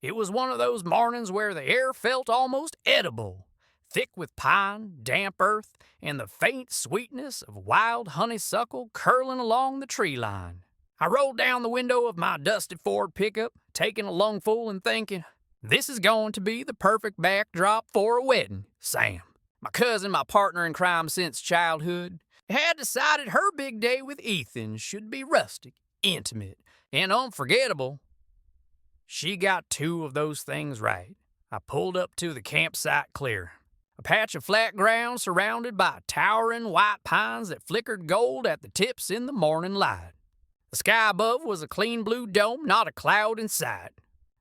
It was one of those mornings where the air felt almost edible, thick with pine, damp earth, and the faint sweetness of wild honeysuckle curling along the tree line. I rolled down the window of my dusty Ford pickup, taking a lungful and thinking, this is going to be the perfect backdrop for a wedding, Sam. My cousin, my partner in crime since childhood, had decided her big day with Ethan should be rustic, intimate, and unforgettable. She got two of those things right. I pulled up to the campsite clearing, a patch of flat ground surrounded by towering white pines that flickered gold at the tips in the morning light. The sky above was a clean blue dome, not a cloud in sight.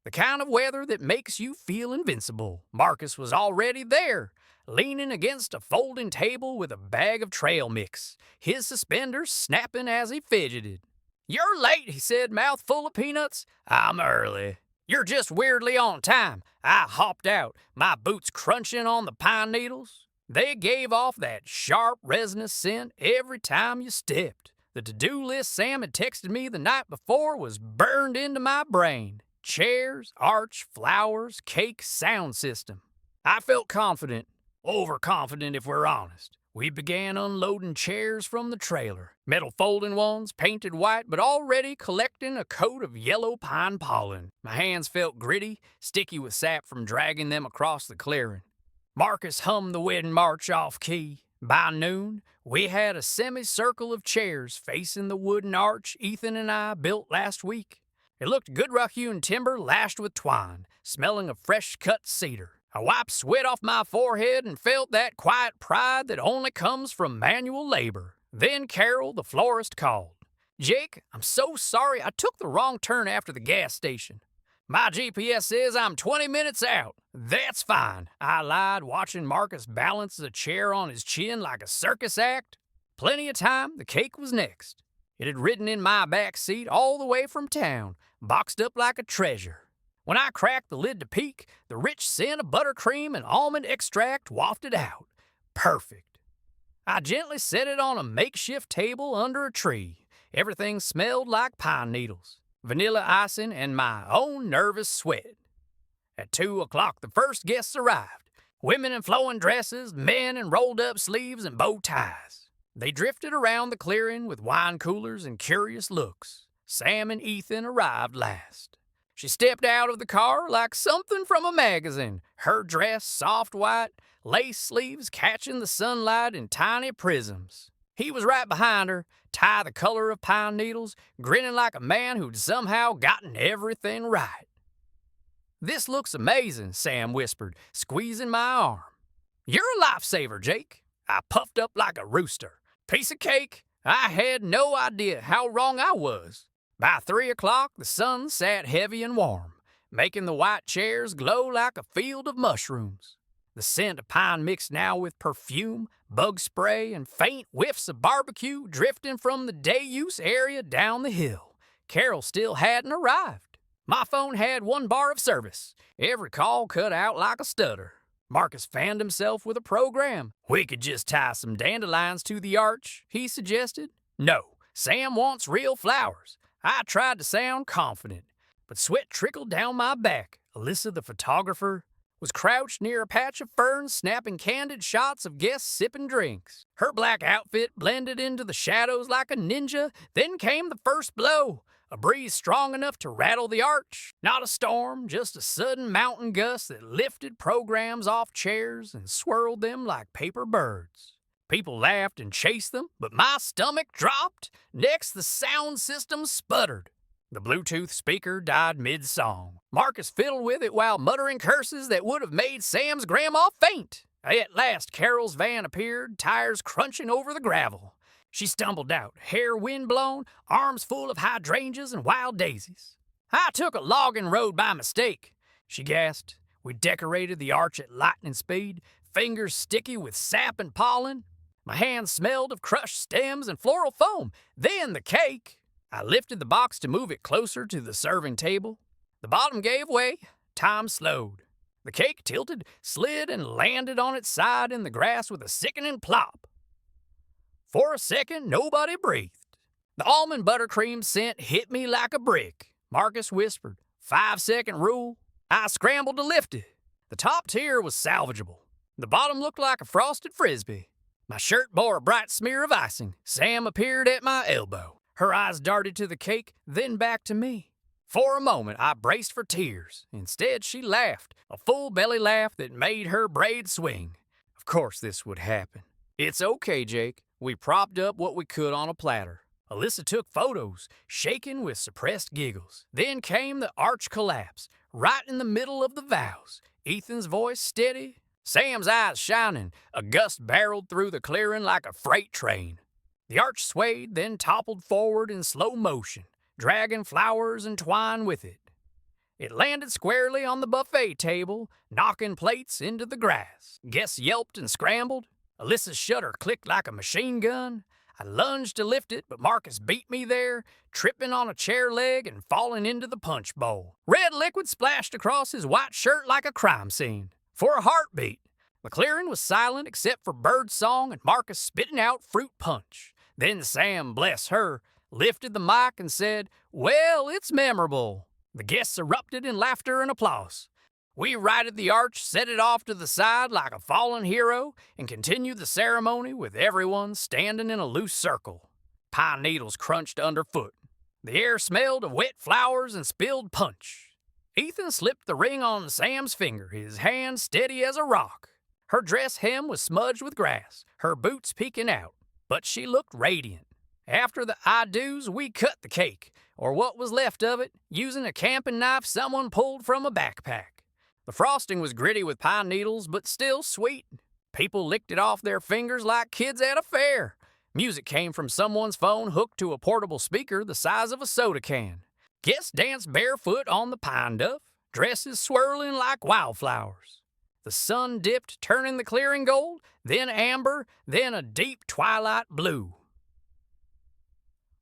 The kind of weather that makes you feel invincible. Marcus was already there, leaning against a folding table with a bag of trail mix, his suspenders snapping as he fidgeted. "You're late," he said, mouth full of peanuts. "I'm early." "You're just weirdly on time." I hopped out, my boots crunching on the pine needles. They gave off that sharp, resinous scent every time you stepped. The to-do list Sam had texted me the night before was burned into my brain. Chairs, arch, flowers, cake, sound system. I felt confident, overconfident if we're honest. We began unloading chairs from the trailer, metal folding ones, painted white, but already collecting a coat of yellow pine pollen. My hands felt gritty, sticky with sap from dragging them across the clearing. Marcus hummed the wedding march off key. By noon, we had a semicircle of chairs facing the wooden arch Ethan and I built last week. It looked good rough-hewn timber lashed with twine, smelling of fresh-cut cedar. I wiped sweat off my forehead and felt that quiet pride that only comes from manual labor. Then Carol, the florist, called. "Jake, I'm so sorry. I took the wrong turn after the gas station. My GPS says I'm 20 minutes out." "That's fine," I lied, watching Marcus balance the chair on his chin like a circus act. Plenty of time. The cake was next. It had ridden in my back seat all the way from town, boxed up like a treasure. When I cracked the lid to peek, the rich scent of buttercream and almond extract wafted out. Perfect. I gently set it on a makeshift table under a tree. Everything smelled like pine needles, vanilla icing, and my own nervous sweat. At 2 o'clock, the first guests arrived. Women in flowing dresses, men in rolled-up sleeves and bow ties. They drifted around the clearing with wine coolers and curious looks. Sam and Ethan arrived last. She stepped out of the car like something from a magazine, her dress soft white, lace sleeves catching the sunlight in tiny prisms. He was right behind her, tie the color of pine needles, grinning like a man who'd somehow gotten everything right. "This looks amazing," Sam whispered, squeezing my arm. "You're a lifesaver, Jake." I puffed up like a rooster. Piece of cake. I had no idea how wrong I was. By 3 o'clock, the sun sat heavy and warm, making the white chairs glow like a field of mushrooms. The scent of pine mixed now with perfume, bug spray, and faint whiffs of barbecue drifting from the day-use area down the hill. Carol still hadn't arrived. My phone had 1 bar of service, every call cut out like a stutter. Marcus fanned himself with a program. "We could just tie some dandelions to the arch," he suggested. "No, Sam wants real flowers." I tried to sound confident, but sweat trickled down my back. Alyssa, the photographer, was crouched near a patch of ferns, snapping candid shots of guests sipping drinks. Her black outfit blended into the shadows like a ninja. Then came the first blow, a breeze strong enough to rattle the arch. Not a storm, just a sudden mountain gust that lifted programs off chairs and swirled them like paper birds. People laughed and chased them, but my stomach dropped. Next, the sound system sputtered. The Bluetooth speaker died mid-song. Marcus fiddled with it while muttering curses that would have made Sam's grandma faint. At last, Carol's van appeared, tires crunching over the gravel. She stumbled out, hair wind-blown, arms full of hydrangeas and wild daisies. "I took a logging road by mistake," she gasped. We decorated the arch at lightning speed, fingers sticky with sap and pollen. My hands smelled of crushed stems and floral foam. Then the cake. I lifted the box to move it closer to the serving table. The bottom gave way. Time slowed. The cake tilted, slid, and landed on its side in the grass with a sickening plop. For a second, nobody breathed. The almond buttercream scent hit me like a brick. Marcus whispered, 5-second rule. I scrambled to lift it. The top tier was salvageable. The bottom looked like a frosted frisbee. My shirt bore a bright smear of icing. Sam appeared at my elbow. Her eyes darted to the cake, then back to me. For a moment, I braced for tears. Instead, she laughed, a full belly laugh that made her braid swing. Of course this would happen. It's okay, Jake. We propped up what we could on a platter. Alyssa took photos, shaken with suppressed giggles. Then came the arch collapse, right in the middle of the vows. Ethan's voice steady, Sam's eyes shining. A gust barreled through the clearing like a freight train. The arch swayed, then toppled forward in slow motion, dragging flowers and twine with it. It landed squarely on the buffet table, knocking plates into the grass. Guests yelped and scrambled. Alyssa's shutter clicked like a machine gun. I lunged to lift it, but Marcus beat me there, tripping on a chair leg and falling into the punch bowl. Red liquid splashed across his white shirt like a crime scene. For a heartbeat, the clearing was silent except for bird song and Marcus spitting out fruit punch. Then Sam, bless her, lifted the mic and said, "Well, it's memorable." The guests erupted in laughter and applause. We righted the arch, set it off to the side like a fallen hero, and continued the ceremony with everyone standing in a loose circle. Pine needles crunched underfoot. The air smelled of wet flowers and spilled punch. Ethan slipped the ring on Sam's finger, his hand steady as a rock. Her dress hem was smudged with grass, her boots peeking out, but she looked radiant. After the I-do's, we cut the cake, or what was left of it, using a camping knife someone pulled from a backpack. The frosting was gritty with pine needles, but still sweet. People licked it off their fingers like kids at a fair. Music came from someone's phone hooked to a portable speaker the size of a soda can. Guests danced barefoot on the pine duff, dresses swirling like wildflowers. The sun dipped, turning the clearing gold, then amber, then a deep twilight blue.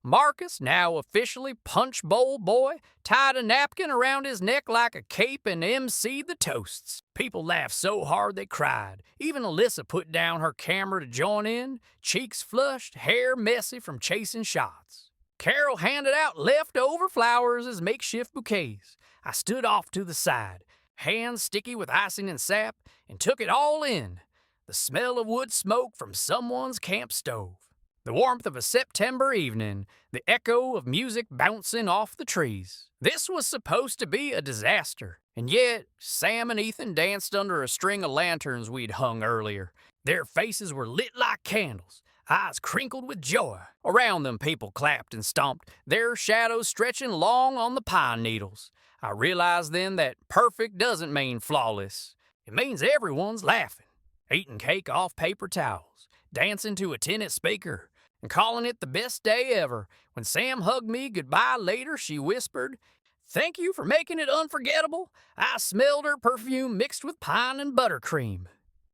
Marcus, now officially Punch Bowl boy, tied a napkin around his neck like a cape and emceed the toasts. People laughed so hard they cried. Even Alyssa put down her camera to join in, cheeks flushed, hair messy from chasing shots. Carol handed out leftover flowers as makeshift bouquets. I stood off to the side, hands sticky with icing and sap, and took it all in. The smell of wood smoke from someone's camp stove. The warmth of a September evening, the echo of music bouncing off the trees. This was supposed to be a disaster, and yet Sam and Ethan danced under a string of lanterns we'd hung earlier. Their faces were lit like candles, eyes crinkled with joy. Around them people clapped and stomped, their shadows stretching long on the pine needles. I realized then that perfect doesn't mean flawless. It means everyone's laughing, eating cake off paper towels, dancing to a tinted speaker, and calling it the best day ever. When Sam hugged me goodbye later, she whispered, "Thank you for making it unforgettable." I smelled her perfume mixed with pine and buttercream.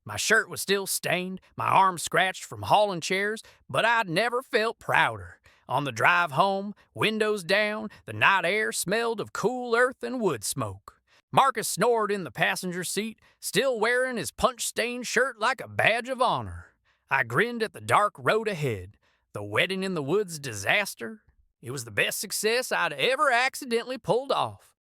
My shirt was still stained, my arms scratched from hauling chairs, but I'd never felt prouder. On the drive home, windows down, the night air smelled of cool earth and wood smoke. Marcus snored in the passenger seat, still wearing his punch-stained shirt like a badge of honor. I grinned at the dark road ahead. The wedding in the woods disaster? It was the best success I'd ever accidentally pulled off.